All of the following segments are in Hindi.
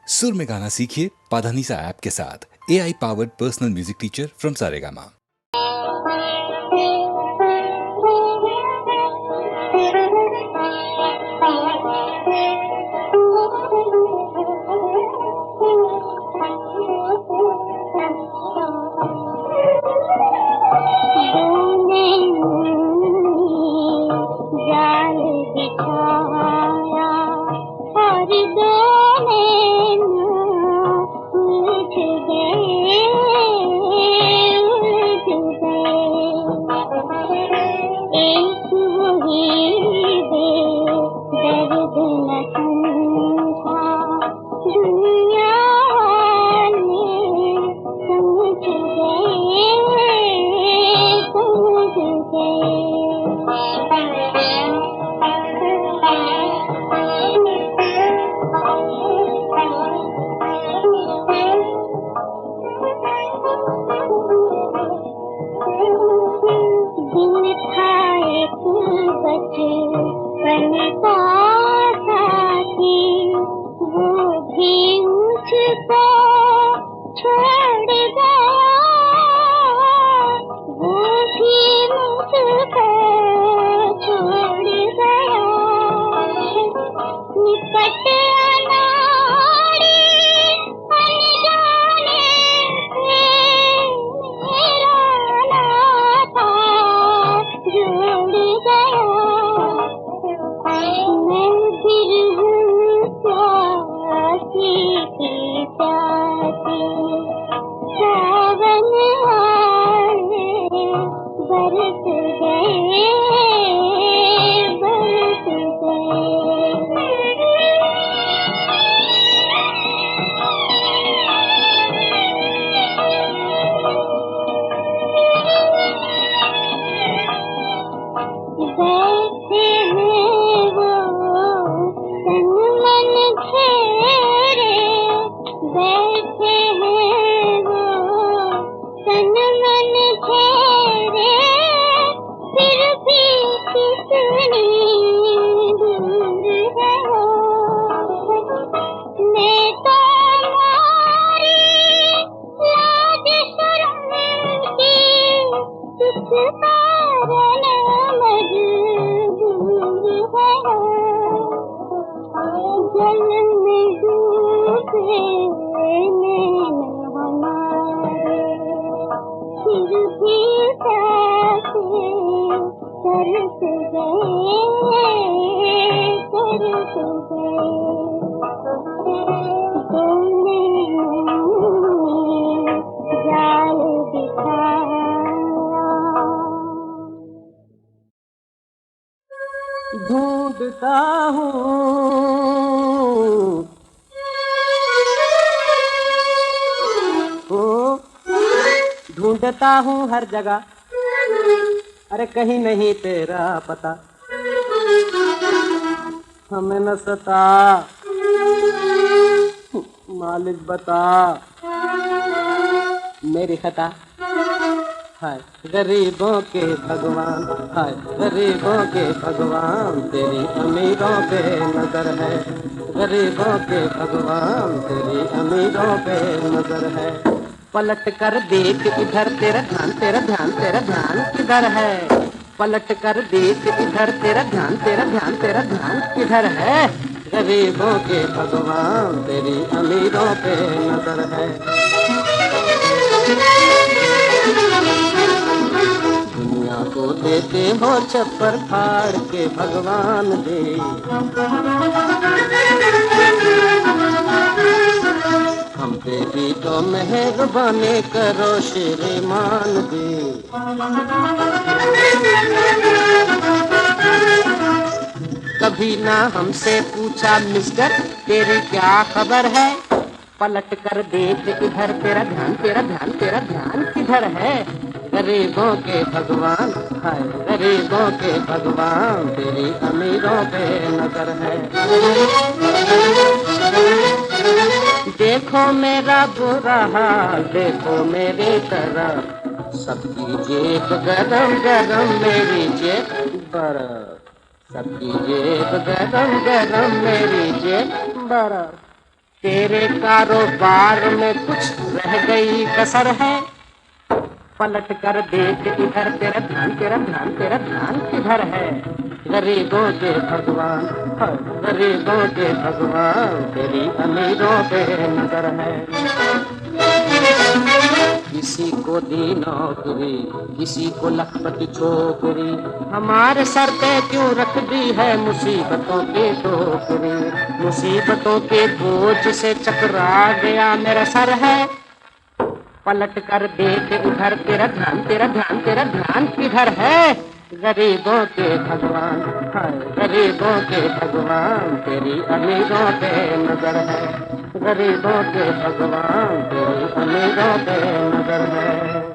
सुर में गाना सीखिए पाधानीसा ऐप के साथ। AI powered personal music teacher from Saregama. ढूंढता हूँ ढूंढता हूँ हर जगह, अरे कहीं नहीं तेरा पता। हमें न सता मालिक बता, मेरी खता। हाय गरीबों के भगवान, हाय गरीबों के भगवान, तेरी अमीरों पे नजर है। गरीबों के भगवान, तेरी अमीरों पे नजर है। पलट कर देख इधर, तेरा ध्यान तेरा ध्यान तेरा ध्यान किधर है। पलट कर देख इधर, तेरा ध्यान तेरा ध्यान तेरा ध्यान किधर है। गरीबों के भगवान, तेरी अमीरों पे नजर है। दुनिया को देते हो छप्पर फाड़ के भगवान दे। हम पे भी तो मेहरबानी करो श्रीमान दे। कभी ना हमसे पूछा मिस्टर तेरी क्या खबर है। पलट कर देख इधर, तेरा ध्यान तेरा ध्यान तेरा ध्यान किधर है। गरीबों के भगवान, हाय गरीबों के भगवान, तेरी अमीरों पे नजर है। देखो मेरा बुरा हाल, देखो मेरी तरफ, सबकी जेब गरम गरम, मेरी जेब बर्फ। सबकी जेब गरम गरम, मेरी जेब बर्फ। तेरे कारोबार में कुछ रह गई कसर है, पलट कर देख इधर, तेरा ध्यान तेरा ध्यान तेरा ध्यान किधर है? गरीबों के भगवान, हाय गरीबों के भगवान, तेरी अमीरों पे नजर है। किसी को दी नौकरी, किसी को लखपति छोकरी, हमारे सर पे क्यों रख दी है मुसीबतों की टोकरी? मुसीबतों के बोझ से चकरा गया मेरा सर है, पलट कर देख उधर, तेरा ध्यान तेरा ध्यान तेरा ध्यान किधर है? गरीबों के भगवान, हाय गरीबों के भगवान, तेरी अमीरों पे नजर है। गरीबों के भगवान, तेरी अमीरों पे नजर है।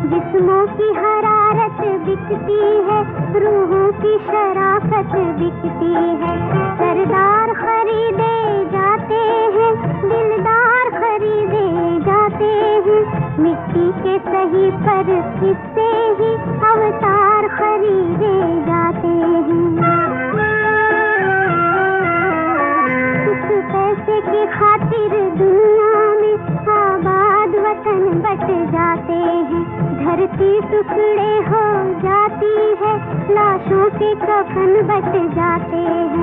जिस्मों की हरारत बिकती है, रूहों की शराफत बिकती है। सरदार खरीदे जाते हैं, दिलदार खरीदे जाते हैं, मिट्टी के सही पर किससे ही अवतार खरीदे जाते हैं। कुछ पैसे की खातिर दुनिया में आबाद वतन बट जाते हैं, धरती टुकड़े हो जाती है, लाशों के कफन बट जाते हैं।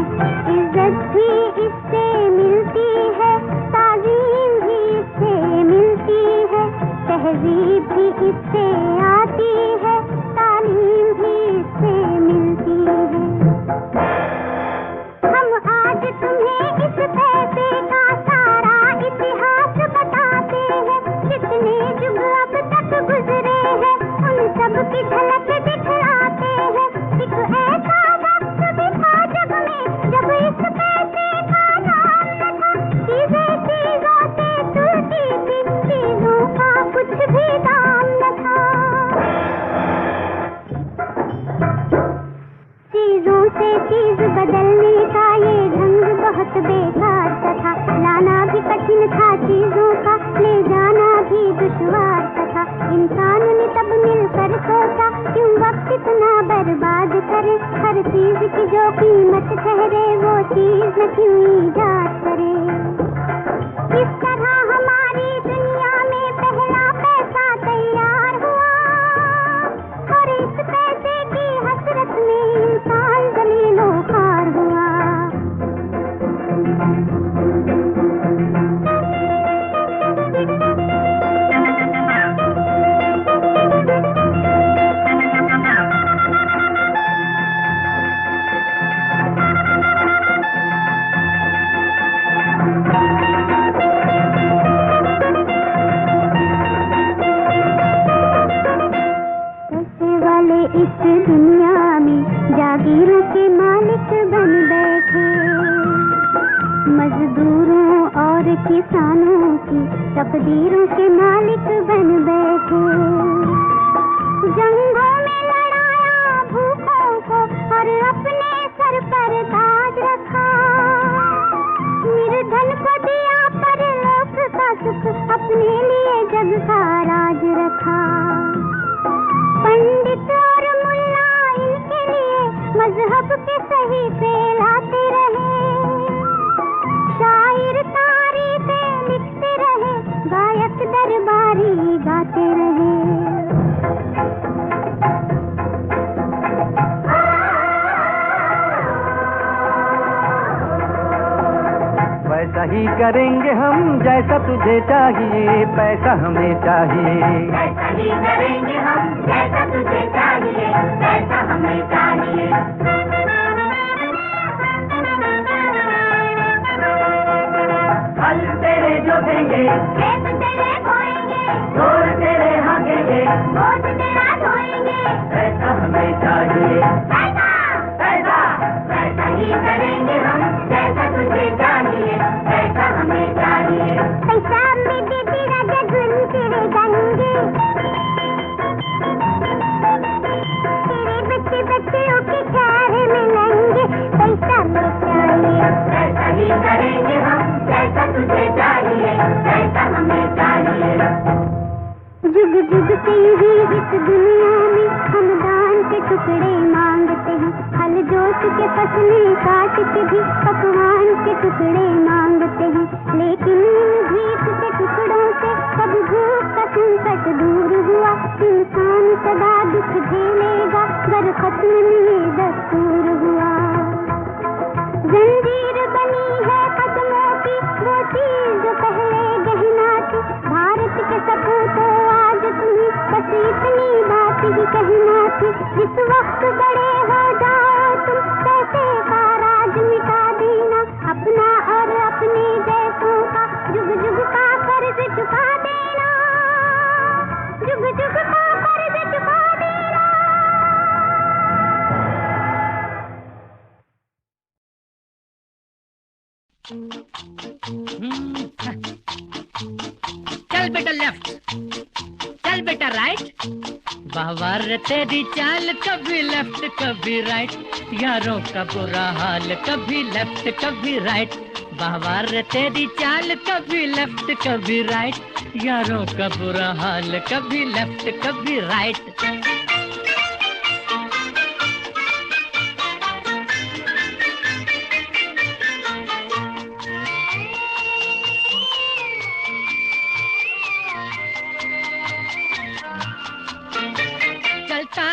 इज्जत भी इससे मिलती है, ताज़ीम भी इससे मिलती है, तहजीब भी इससे आती है, तालीम भी इससे मिलती है। हम आज तुम्हें इस पैसे का सारा इतिहास बताते हैं, कितने युग अब तक गुजरे हैं, उन सब की झलक दिखलाते हैं। एक ऐसा वक्त भी था जग में, जब इस पैसे का नाम न था, चीजें चीजों से तुलती थी, चीजों का कुछ भी दाम न था। चीजों से चीज बदलने का ये ढंग बहुत बेकार सा था, लाना भी कठिन था चीजों का, ले जाना भी दुश्वार सा था। इंसान ने तब मिलकर सोचा, क्यों वक्त इतना बर्बाद करे, हर चीज की जो कीमत ठहरे वो चीज न क्यों ईजाद करे। इस तरह हमारी दुनिया में पहला पैसा तैयार हुआ, और इस पैसे की हसरत में इंसान जलीलो खार हुआ। पैसे वाले इस दुनिया में जागीरों के मालिक बन बैठे, मजदूरों और किसानों की तकदीरों के मालिक बन बैठे। जंगों में लड़ाया भूखों को और अपने सर पर ताज रखा, निर्धन को दिया परलोक का सुख, अपने लिए जग का राज रखा। पंडित और मुल्ला इनके लिए मजहब के सही फैलाते रहे, शायर तारीफें लिखते रहे, गायक दरबारी गाते रहे। वैसा ही करेंगे हम जैसा तुझे चाहिए, पैसा हमें चाहिए। वैसा ही करेंगे हम जैसा तुझे चाहिए, पैसा हमें चाहिए। फल तेरे जो देंगे, खेत तेरे बोएंगे, ढोल तेरे हाँकेंगे, वोट तेरा ढोएंगे, पैसा हमें चाहिए। पैसा पैसा वैसा ही करेंगे हम जैसा तुझे चाहिए, पैसा हमें चाहिए। पैसा में देते राजा गुन तेरे गंगे, तेरे बच्चे बच्चों के खैर मिलेंगे, पैसा में चाहिए। पैसा ही करेंगे हम जैसा तुझे चाहिए, पैसा हमें चाहिए। जुग जुग से ही इस दुनिया में हम दान के टुकड़े मांगते हैं, हल जोत के फसलें काट के भी पकवान के टुकड़े मांगते हैं, लेकिन भीख के टुकड़ों से कब भूख का संकट दूर हुआ। इंसान सदा दुख झेलेगा गर खत्म नहीं दस्तूर हुआ। जंजीर बनी है कदमों की वो चीज जो पहले गहना थी, भारत के सपूतों आज तुम्हें बस इतनी बात ही कहना थी। जिस वक्त बड़े हो जाओ तुम पैसे का राज मिटा देना, अपना और अपने जैसों का जुग जुग का कर्ज चुका देना, जुग जुग का कर्ज चुका देना। चल बेटा लेफ्ट, चल बेटा राइट, बाहर तेरी चाल कभी लेफ्ट कभी राइट, यारों का बुरा हाल कभी लेफ्ट कभी राइट, बाहर तेरी चाल कभी लेफ्ट कभी राइट, यारों का बुरा हाल कभी लेफ्ट कभी राइट।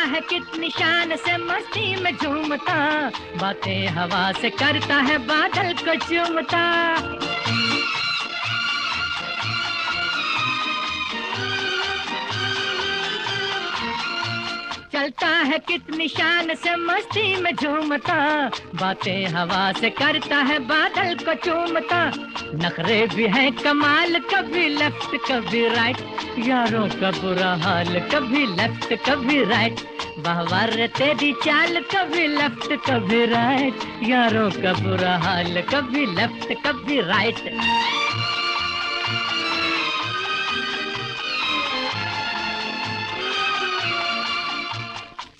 है कितनी शान से मस्ती में झूमता, बातें हवा से करता है बादल को चूमता। चलता है कितनी शान से मस्ती में झूमता, बातें हवा से करता है बादल को चूमता। नखरे भी हैं कमाल कभी लेफ्ट कभी राइट, यारों का बुरा हाल कभी लेफ्ट कभी राइट, बाहर तेरी चाल कभी लेफ्ट कभी राइट, यारों का बुरा हाल कभी लेफ्ट कभी राइट।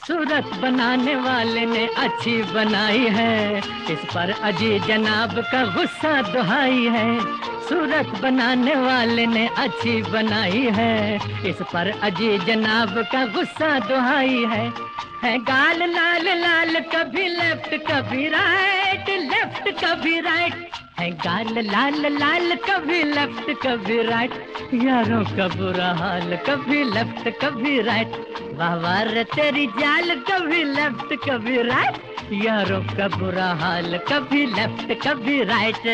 सूरत बनाने वाले ने अच्छी बनाई है, इस पर अजी जनाब का गुस्सा दुहाई है। सूरत बनाने वाले ने अच्छी बनाई है, इस पर अजी जनाब का गुस्सा दुहाई है गाल लाल लाल कभी लेफ्ट कभी राइट, लेफ्ट कभी राइट, है गाल लाल लाल कभी लेफ्ट कभी राइट, यारों का बुरा हाल कभी लेफ्ट कभी राइट, बाहर तेरी जाल कभी लेफ्ट कभी राइट, यारों का बुरा हाल कभी लेफ्ट कभी राइट।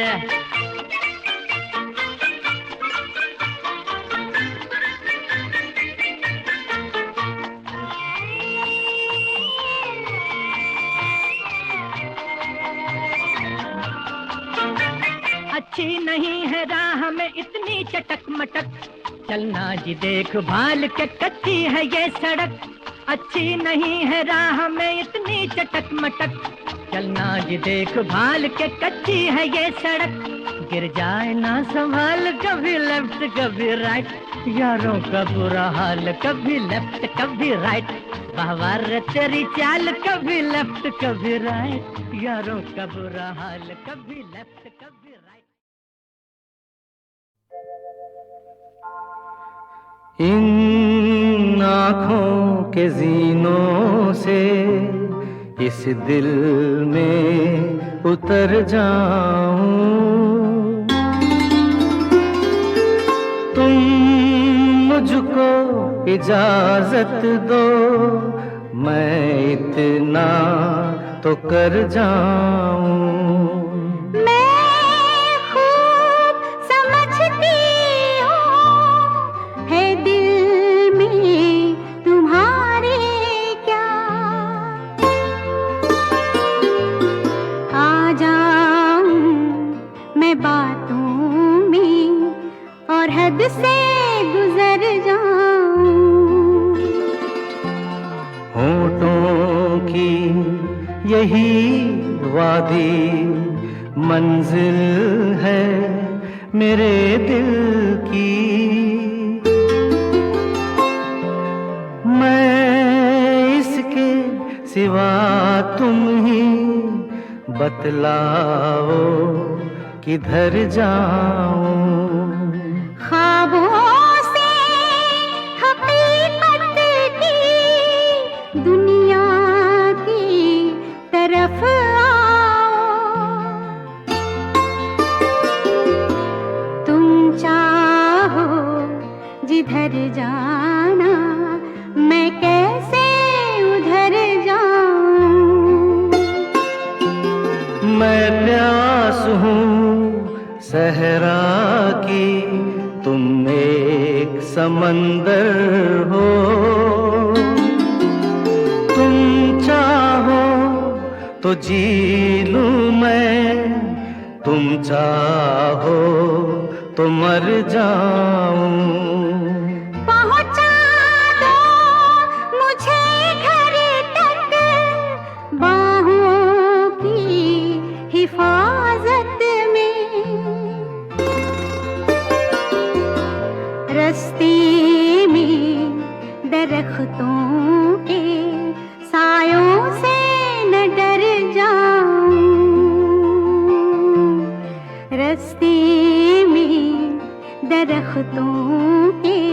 अच्छी नहीं है राह में इतनी चटक मटक, चलना जी देख भाल के कच्ची है ये सड़क। अच्छी नहीं है राह में इतनी चटक मटक, चलना जी देख भाल के कच्ची है ये सड़क। गिर जाए ना संभाल कभी लेफ्ट कभी राइट, यारों का बुरा हाल कभी लेफ्ट कभी राइट, बाहर तेरी चाल कभी लेफ्ट कभी राइट, यारों का बुरा हाल कभी लेफ्ट कभी राइट। इन आँखों के जीनों से इस दिल में उतर जाऊं, तुम मुझको इजाजत दो, मैं इतना तो कर जाऊं। बातों में और हद से गुजर जाऊं, होठों की यही वादी मंजिल है मेरे दिल की, मैं इसके सिवा तुम ही बतलाओ किधर जाऊं। ख्वाबों से हकीकत की दुनिया की तरफ आओ, तुम चाहो जिधर जाना मैं कैसे उधर जाऊं। मैं प्यास हूँ सहरा की, तुम एक समंदर हो, तुम चाहो तो जी लूं मैं, तुम चाहो तो मर जाऊं। पहुंचा दो मुझे घर तक बाहों की हिफाजत में, रस्ते में दरख्तों के सायों से न डर जाऊं, रस्ते में दरख्तों के